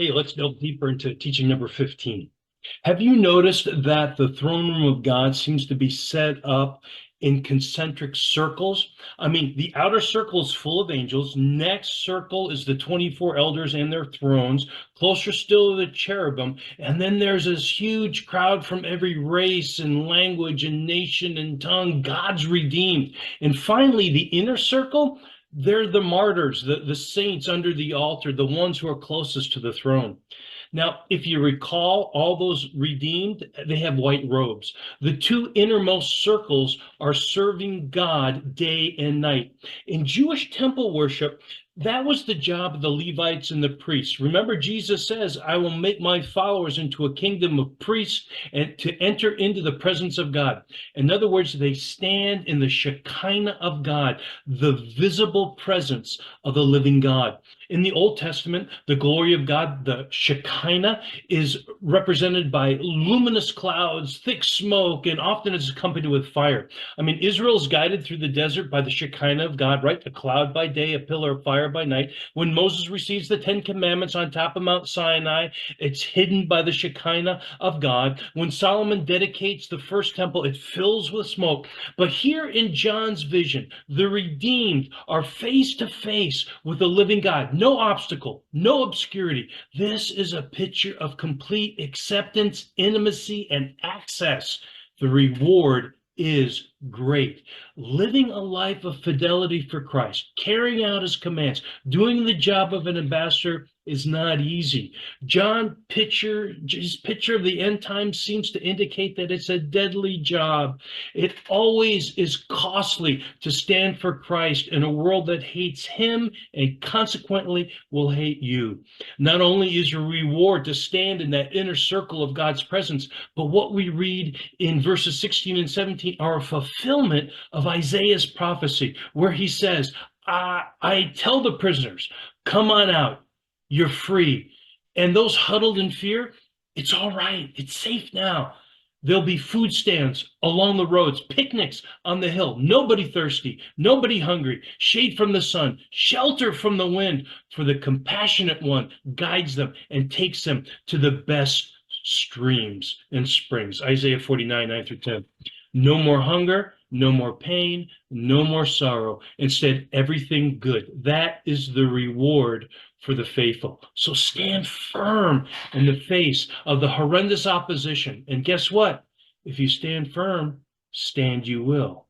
Hey, let's delve deeper into teaching number 15. Have you noticed that the throne room of God seems to be set up in concentric circles? I mean, the outer circle is full of angels. Next circle is the 24 elders and their thrones. Closer still to the cherubim. And then there's this huge crowd from every race and language and nation and tongue. God's redeemed. And finally, the inner circle, they're the martyrs, the saints under the altar, the ones who are closest to the throne. Now, if you recall, all those redeemed, they have white robes. The two innermost circles are serving God day and night. In Jewish temple worship, that was the job of the Levites and the priests. Remember, Jesus says, I will make my followers into a kingdom of priests and to enter into the presence of God. In other words, they stand in the Shekinah of God, the visible presence of the living God. In the Old Testament, the glory of God, the Shekinah, is represented by luminous clouds, thick smoke, and often is accompanied with fire. I mean, Israel is guided through the desert by the Shekinah of God, right? A cloud by day, a pillar of fire by night. When Moses receives the Ten Commandments on top of Mount Sinai, it's hidden by the Shekinah of God. When Solomon dedicates the first temple, it fills with smoke. But here in John's vision, the redeemed are face to face with the living God. No obstacle, no obscurity. This is a picture of complete acceptance, intimacy, and access. The reward is great. Living a life of fidelity for Christ, carrying out his commands, doing the job of an ambassador is not easy. His picture of the end times seems to indicate that it's a deadly job. It always is costly to stand for Christ in a world that hates him and consequently will hate you. Not only is your reward to stand in that inner circle of God's presence, but what we read in verses 16 and 17 are a fulfillment of Isaiah's prophecy, where he says, I tell the prisoners, come on out. You're free. And those huddled in fear, it's all right. It's safe now. There'll be food stands along the roads, picnics on the hill. Nobody thirsty, nobody hungry, shade from the sun, shelter from the wind, for the compassionate one guides them and takes them to the best streams and springs. Isaiah 49, 9 through 10. No more hunger, no more pain, no more sorrow. Instead, everything good. That is the reward for the faithful. So stand firm in the face of the horrendous opposition. And guess what? If you stand firm, stand you will.